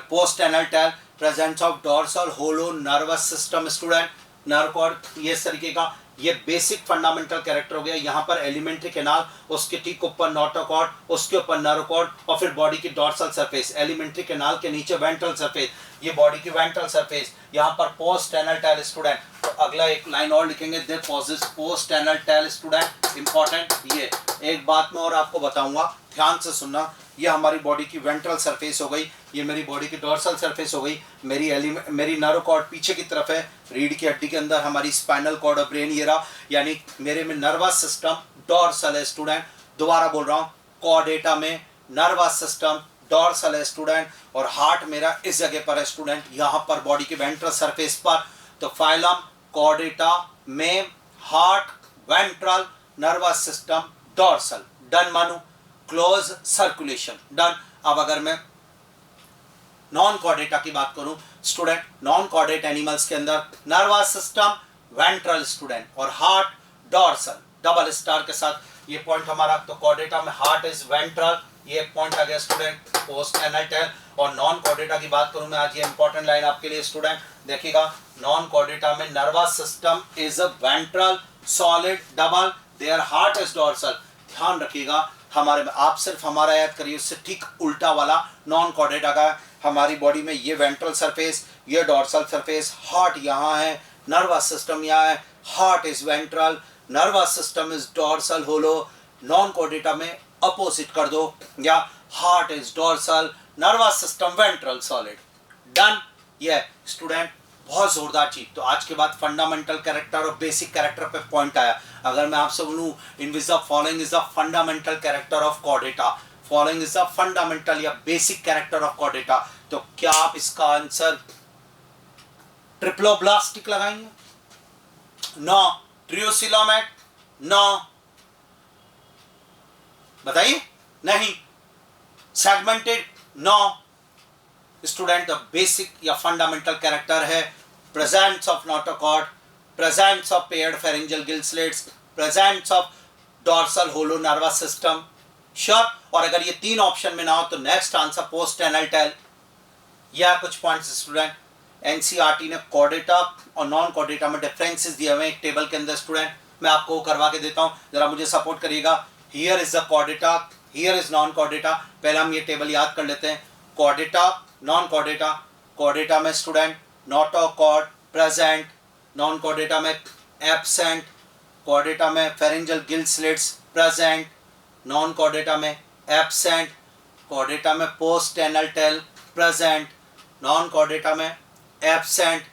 post anal tail, presence of dorsal hollow nervous system student, nerve cord, ये इस तरीके का ये बेसिक फंडामेंटल कैरेक्टर हो गया। यहाँ पर एलिमेंट्री कैनाल, उसके ठीक ऊपर नोटोकॉर्ड, उसके ऊपर नर्व कॉर्ड, और फिर बॉडी की डॉर्सल सरफेस, एलिमेंट्री कैनाल के नीचे वेंट्रल सरफेस, ये बॉडी की वेंट्रल सरफेस, यहाँ पर पोस्ट एनल टेल स्टूडेंट। तो अगला एक लाइन और लिखेंगे, they possess post anal tail student, important. ये एक बात मैं और आपको बताऊंगा, ध्यान से सुनना, ये हमारी बॉडी की वेंट्रल सरफेस हो गई, ये मेरी बॉडी की डॉर्सल सरफेस हो गई, मेरी नर्व कॉर्ड पीछे की तरफ है, रीढ़ की हड्डी के अंदर हमारी स्पाइनल कॉर्ड और ब्रेन ये रहा, यानी मेरे में नर्वस सिस्टम डॉर्सल है स्टूडेंट। दोबारा बोल रहा हूँ, कॉर्डेटा में नर्वस सिस्टम डॉर्सल है स्टूडेंट, और हार्ट मेरा इस जगह पर है स्टूडेंट, यहाँ पर बॉडी की वेंट्रल सरफेस पर। तो फाइलम कॉर्डेटा में heart, ventral, nervous system, dorsal, done मानू, क्लोज सर्कुलेशन, डन। अब अगर मैं नॉन कॉर्डेटा की बात करूं स्टूडेंट, नॉन कॉर्डेट एनिमल्स के अंदर नर्वस सिस्टम वेंट्रल स्टूडेंट, और हार्ट डॉर्सल, डबल स्टार के साथ ये पॉइंट हमारा। तो कॉर्डेटा में हार्ट इज वेंट्रल, ये एक पॉइंट आ गया स्टूडेंट, पोस्ट एनल टेल। और नॉन कॉर्डेटा की बात करूं मैं आज, ये इंपॉर्टेंट लाइन आपके लिए स्टूडेंट देखिएगा, नॉन कॉर्डेटा में nervous system is ventral solid double, their heart is dorsal. ध्यान रखिएगा, हमारे में आप सिर्फ हमारा याद करिए, उससे ठीक उल्टा वाला नॉन कॉर्डेटा का। हमारी बॉडी में ये वेंट्रल सरफेस, ये डॉर्सल सरफेस, हार्ट यहाँ है, नर्वस सिस्टम यहाँ है, heart is ventral, nervous system is dorsal hollow. Non chordata में अपोजिट कर दो, या heart is dorsal, nervous system ventral solid, done. ये स्टूडेंट बहुत जोरदार चीज। तो आज के बाद फंडामेंटल कैरेक्टर और बेसिक कैरेक्टर पे पॉइंट आया। अगर मैं आपसे बोलूं in which the following is the fundamental character of Chordata, following is the fundamental या बेसिक कैरेक्टर ऑफ कॉर्डेटा, तो क्या आप इसका आंसर ट्रिप्लोब्लास्टिक लगाएंगे? नो। ट्रियोसिलोमेट? नो। बताइए, नहीं। Segmented? No. Student the basic या फंडामेंटल कैरेक्टर है presence of notochord, presence of paired pharyngeal gill slits, presence of dorsal hollow nervous system, sure. और अगर ये तीन ऑप्शन में ना हो तो next answer post anal tail. या कुछ पॉइंट्स स्टूडेंट, एनसीईआरटी ने कॉर्डेटा और नॉन कॉर्डेटा में डिफरेंसेस दिए हुए एक टेबल के अंदर स्टूडेंट, मैं आपको वो करवा के देता हूँ, जरा मुझे सपोर्ट करिएगा। Here is the Chordata, here is non Chordata. पहले हम ये टेबल याद कर लेते हैं, कॉर्डेटा, नॉन कॉर्डेटा। कॉर्डेटा में student notochord present, non chordata में एब्सेंट, कॉर्डेटा में pharyngeal gill slits present, non chordata में एब्सेंट, कॉर्डेटा में post anal tail present, non chordata में एब्सेंट,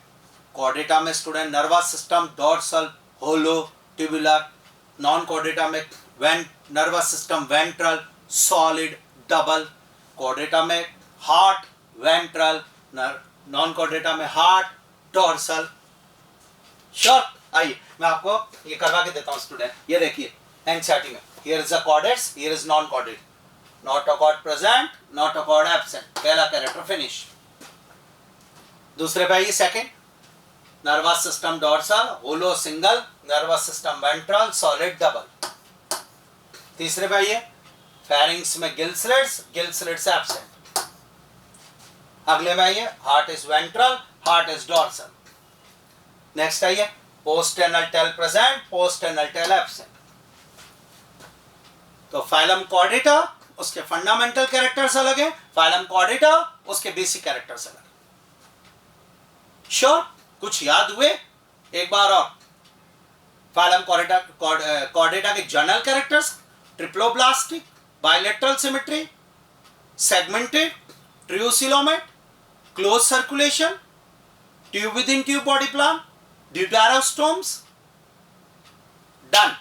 कॉर्डेटा में स्टूडेंट नर्वस सिस्टम डॉर्सल होलो ट्यूबुलर, नॉन कॉर्डेटा में nervous system ventral solid double, Chordata में हार्ट वेंट्रल, नॉन कॉर्डेटा में हार्ट डॉर्सल, श्योर। आइए मैं आपको ये करवा के देता हूं स्टूडेंट, ये देखिए एनसीईआरटी में, here is the chordates, here is non chordate, notochord present, notochord absent, पहला कैरेक्टर फिनिश। दूसरे पे आइए, second, nervous system dorsal hollow single, nervous system ventral solid double. तीसरे पे आइए, फेरिंग्स में गिल स्लिट्स एब्सेंट। अगले में आइए, heart is ventral, heart is dorsal. Next आइए, post anal tail present, post anal tail absent. तो फाइलम कॉर्डेटा, उसके फंडामेंटल कैरेक्टर्स अलग है, फाइलम कॉर्डेटा उसके बेसिक कैरेक्टर्स अलग। श्योर, कुछ याद हुए? एक बार और, फाइलम कॉर्डेटा के general characters triploblastic, bilateral symmetry, segmented, triocoelomet, closed circulation, tube within tube body plan, deuterostomes, done.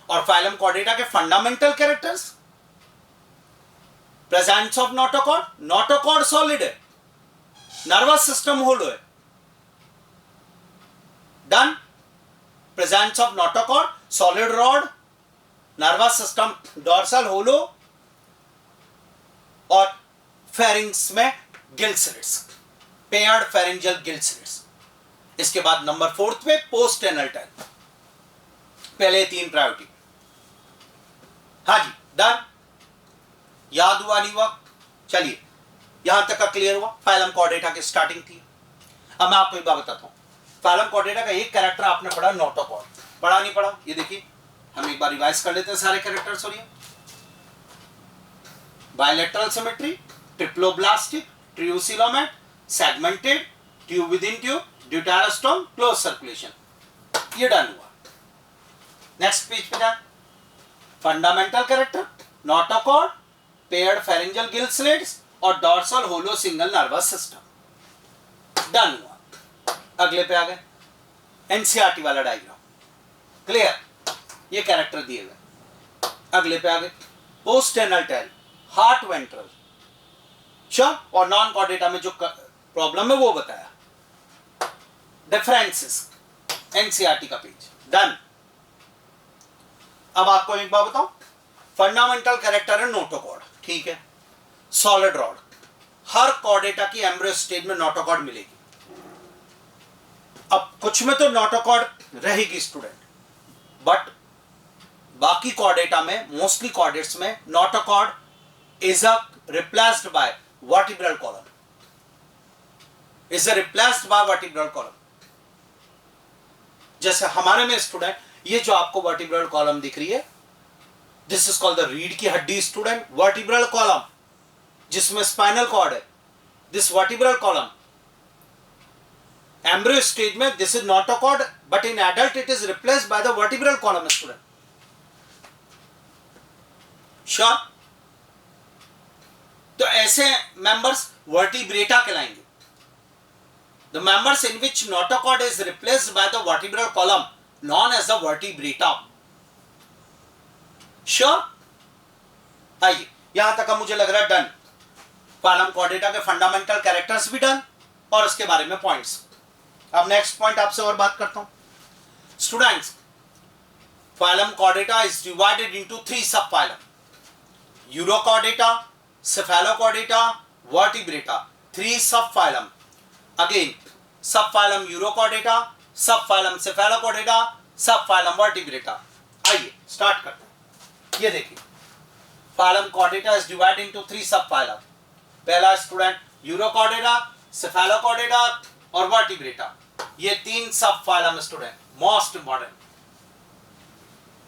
और फाइलम कॉर्डेटा के fundamental characters, presence of notochord, notochord solid है, नर्वस सिस्टम होलो है, done. Presence of notochord, solid rod, nervous system dorsal hollow, और फेरिंग्स में gill slits, paired pharyngeal gill slits. इसके बाद नंबर 4 पे पोस्ट एनल टाइप. पहले 3 प्रायोरिटी. हाँ जी, डन. याद हुआ नहीं हुआ? चलिए, यहां तक का क्लियर हुआ. फाइलम कॉर्डेटा की स्टार्टिंग थी. अब मैं आपको एक बात बताता हूं. फाइलम कॉर्डेटा का एक कैरेक्टर आपने पढ़ा, नोटोकॉर्ड. पढ़ा नहीं पढ़ा? ये देखिए, हम एक बार रिवाइज कर लेते हैं सारे कैरेक्टर्स. और ये bilateral symmetry, triploblastic, true coelomate, segmented, tube within tube, deuterostome, closed circulation. ये डन हुआ. नेक्स्ट पेज पे जाए. Fundamental character, notochord, paired pharyngeal gill slits और dorsal hollow single nervous system. Done हुआ. अगले पे आ गए. एनसीईआरटी वाला डायग्राम. क्लियर? ये कैरेक्टर दिए गए. अगले पे आ गए. Post anal tell, heart ventral, sure. और नॉन कॉर्डेटा में जो प्रॉब्लम है वो बताया. डिफरेंसेस, एनसीईआरटी का पेज. डन. अब आपको एक बात बताऊं. फंडामेंटल कैरेक्टर है नोटोकॉर्ड, ठीक है. सॉलिड रॉड, हर कॉर्डेटा की एम्ब्रियो स्टेज में नोटोकॉर्ड मिलेगी. अब कुछ में तो नोटोकॉर्ड रहेगी स्टूडेंट, बट बाकी कॉर्डेटा में, मोस्टली कॉर्डेट्स में, notochord is a replaced by vertebral column. Is a replaced by vertebral column. जैसे हमारे में स्टूडेंट, ये जो आपको वर्टिब्रल कॉलम दिख रही है, दिस इज कॉल्ड द रीढ़ की हड्डी स्टूडेंट. वर्टिब्रल कॉलम जिसमें स्पाइनल कॉर्ड है, this vertebral column. Embryo stage में this is notochord, but in adult it is replaced by the vertebral column student. Sure? तो ऐसे मेंबर्स वर्टिब्रेटा कहलाएंगे. The members in which notochord is replaced by the vertebral column known as the vertebrata. Sure? आइए, यहां तक मुझे लग रहा है डन. फाइलम कॉर्डेटा के फंडामेंटल कैरेक्टर्स भी डन और उसके बारे में पॉइंट्स. अब नेक्स्ट पॉइंट आपसे और बात करता हूं. Students, phylum chordata is divided into 3 सब फाइलम. Urochordata, Cephalochordata, vertebrata. 3 सब फाइलम. अगेन, सब फाइलम यूरोकॉर्डेटा, सब फाइलम सेफेलोकॉर्डेटा, सब फाइलम वर्टिब्रेटा. आइए स्टार्ट करते हैं. ये देखिए, phylum chordata is divided into 3 सब फाइलम. पहला स्टूडेंट यूरोकॉर्डेटा, सेफेलोकॉर्डेटा और वर्टिब्रेटा. ये 3 सब फाइलम स्टूडेंट मोस्ट इंपॉर्टेंट.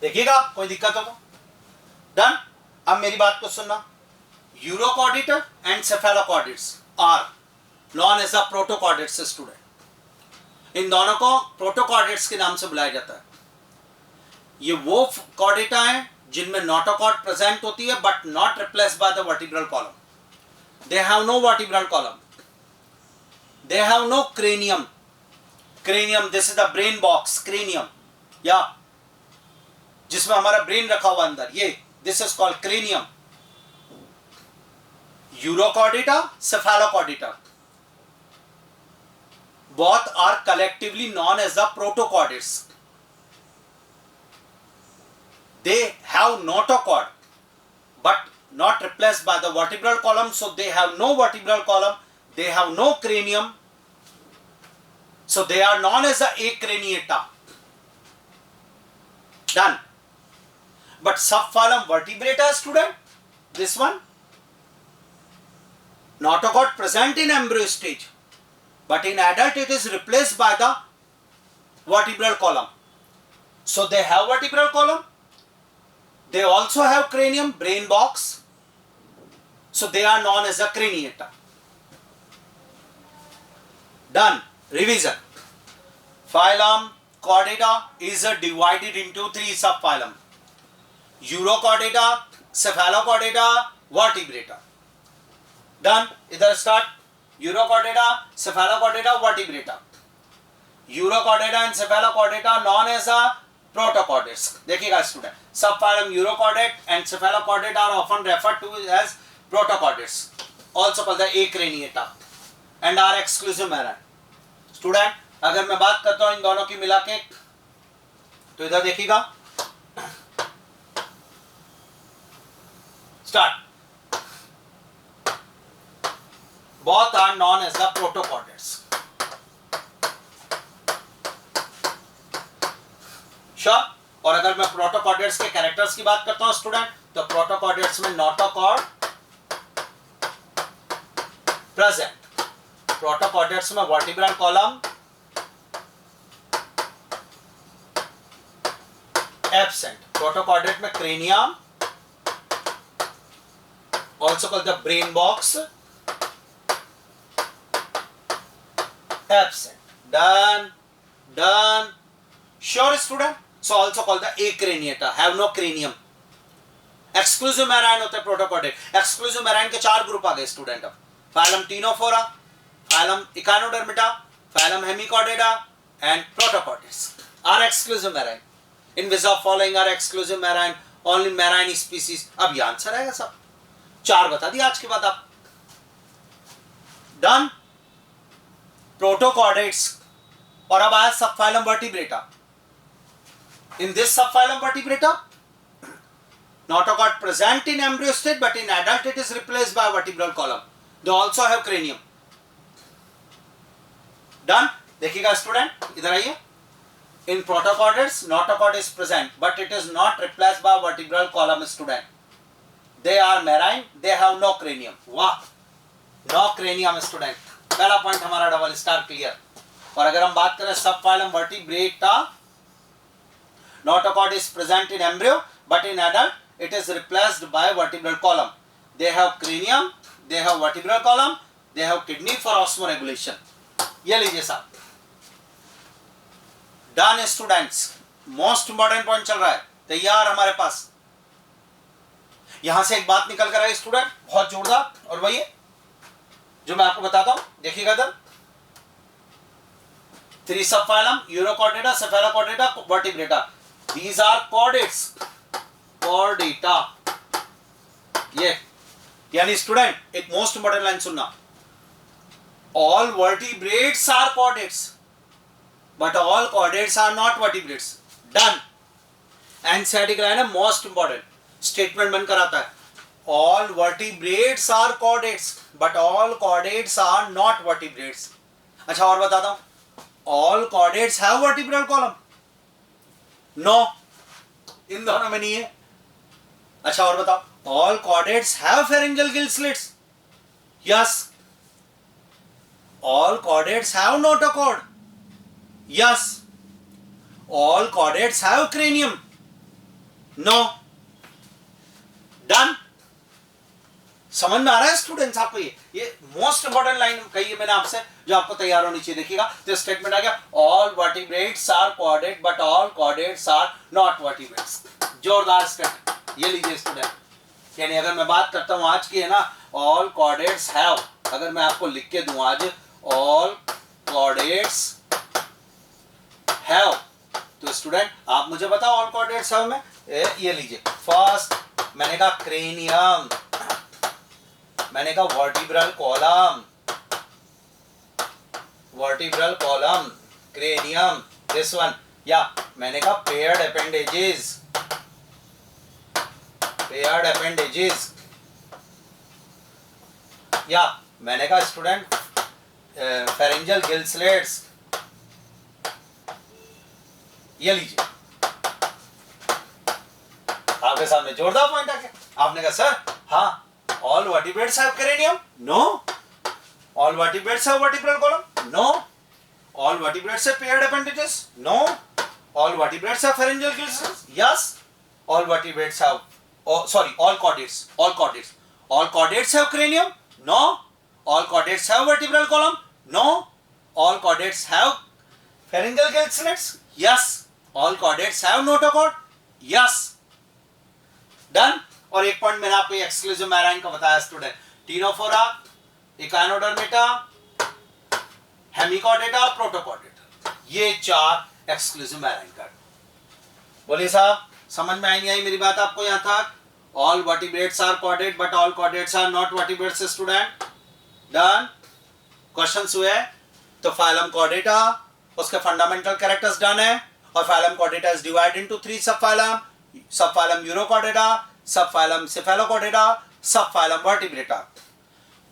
देखिएगा, कोई दिक्कत हो तो. डन. अब मेरी बात को सुनना. Urochordata and cephalochordates are known as a protochordates student. इन दोनों को प्रोटोकॉर्डेट्स के नाम से बुलाया जाता है. ये वो कॉर्डेटा हैं जिनमें नोटोकॉर्ड प्रेजेंट होती है but not replaced by the vertebral column. They have no vertebral column. They have no cranium. Cranium, this is the brain box. Cranium, या जिसमें हमारा ब्रेन रखा हुआ अंदर, ये this is called cranium. Urochordata, cephalochordata, both are collectively known as the protochordates. They have notochord but not replaced by the vertebral column, so they have no vertebral column, they have no cranium, so they are known as the acraniata. Done. But subphylum vertebrata student, this one, notochord present in embryo stage, but in adult it is replaced by the vertebral column. So they have vertebral column, they also have cranium, brain box, so they are known as the craniata. Done. Revision. Phylum Chordata is divided into 3 subphylum. Urochordata, Cephalochordata Vertebrata. Done, इधर start. Urochordata, Cephalochordata, Vertebrata. Urochordata and Cephalochordata known as a protochordates. देखिएगा student, subphylum urochordate and cephalochordate are often referred to as protochordates, also called the Acraniata, and are exclusive marine. Student, अगर मैं बात करता हूं इन दोनों की मिला के, तो इधर देखिएगा, start. Both are known as the protochordates. Sure. और अगर मैं प्रोटोकॉर्डेट्स के कैरेक्टर्स की बात करता हूं स्टूडेंट, तो प्रोटोकॉर्डेट्स में नोटोकॉर्ड प्रेजेंट, प्रोटोकॉर्डेट्स में वर्टिब्रल कॉलम एब्सेंट, प्रोटोकॉर्डेट में cranium also called the brain box absent. Done. Sure student. So also called the acraniata, have no cranium. Exclusive marine होते हैं प्रोटोकॉर्डेट। एक्सक्लूसिव मैराइन के 4 ग्रुप आ गए स्टूडेंट। अब phylum Ctenophora, phylum Echinodermata, phylum Hemichordata and protochordates are exclusive marine. In which of following are exclusive marine, only marine species. अब ये आंसर आएगा सब, 4 बता दिया आज के बाद आप। Done, protochordates. और अब आया सब फाइलम वर्टिब्रेटा। इन दिस सब phylum vertebrata, notochord present in embryo state, but in adult it is replaced by vertebral column. They also have cranium. Done. देखिएगा स्टूडेंट, इधर आइए। In protochordates, notochord is present, but it is not replaced by vertebral column student. They are marine, they have no cranium. वाह, no cranium student. पहला पॉइंट हमारा डबल स्टार क्लियर। और अगर हम बात करें सब phylum vertebrata, notochord is present in embryo, but in adult it is replaced by vertebral column. They have cranium, they have vertebral column, they have kidney for osmoregulation. ये लीजिए साहब। Done students, most important point चल रहा है, तैयार हमारे पास। यहां से एक बात निकल कर आई स्टूडेंट, बहुत जोरदार, और वही है जो मैं आपको बताता हूं। देखिएगा इधर, 3 subphylum, Urochordata, Cephalochordata, Vertebrata. These are chordates. Chordata. ये यानी स्टूडेंट एक मोस्ट इंपॉर्टेंट लाइन सुनना, all vertebrates are chordates but all chordates are not vertebrates. Done. NCERT का लाइन है, मोस्ट इंपॉर्टेंट स्टेटमेंट बनकर आता है, all vertebrates are chordates but all chordates are not vertebrates. अच्छा और बताता हूं, all chordates have vertebral column? No, इन दोनों में नहीं है। अच्छा और बताओ, all chordates have pharyngeal gill slits? Yes. All chordates have notochord? Yes. All chordates have cranium? No. Done. समझ में आ रहा है स्टूडेंट्स आपको? ये मोस्ट इंपॉर्टेंट लाइन कही है मैंने आपसे, जो आपको तैयार होनी चाहिए। देखिएगा तो स्टेटमेंट आ गया, all vertebrates are chordate but all chordates are not vertebrates. जोरदार स्टेटमेंट। ये लीजिए स्टूडेंट, यानी अगर मैं बात करता हूं आज की है ना, ऑल कॉर्डेट्स हैव, अगर मैं आपको लिख के दूं आज ऑल कॉर्डेट्स हैव, तो स्टूडेंट आप मुझे बताओ ऑल कॉर्डेट्स हैव में, ये लीजिए, फर्स्ट मैंने कहा क्रेनियम, मैंने कहा vertebral column, vertebral column, cranium, this one, या मैंने कहा पेयर्ड अपेंडेजेस, पेयर्ड अपेंडेजेस, या मैंने कहा स्टूडेंट फेरेंजियल गिल स्लिट्स। ये लीजिए आपके सामने जोरदार पॉइंट आ गया। आपने कहा सर हाँ, all vertebrates have cranium? No. All vertebrates have vertebral column? No. All vertebrates have paired appendages? No. All vertebrates have pharyngeal gills? Yes. All vertebrates have, all chordates. All chordates have cranium? No. All chordates have vertebral column? No. All chordates have pharyngeal gill slits? Yes. All chordates have notochord? Yes. Done. और एक पॉइंट मैंने आपको एक्सक्लूसिव मैराइन का बताया student, Ctenophora, Echinodermata, Hemichordata, Protochordata, ये 4 एक्सक्लूसिव मैराइन का। बोलिए साहब, समझ में आई नहीं आई मेरी बात आपको यहां तक? All vertebrates are chordate but all chordates are not vertebrates student. Done? Questions हुए? तो फाइलम कॉर्डेटा, उसके फंडामेंटल कैरेक्टर्स डन है, और phylum chordata is divided into 3 subphylum, subphylum urochordata, subphylum cephalochordata, subphylum vertebrata.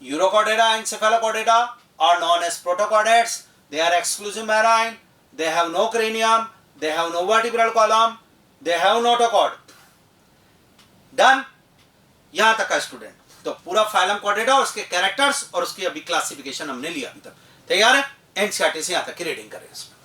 Urochordata and Cephalochordata are known as protochordates. They are exclusive marine. They have no cranium. They have no vertebral column. They have notochord. Done? यहां तक का स्टूडेंट। तो पूरा फाइलम कॉर्डेटा और उसके कैरेक्टर्स और उसकी अभी क्लासिफिकेशन हमने लिया अभी तक। तैयार है? एनसीईआरटी से यहां तक की रीडिंग करें इसमें।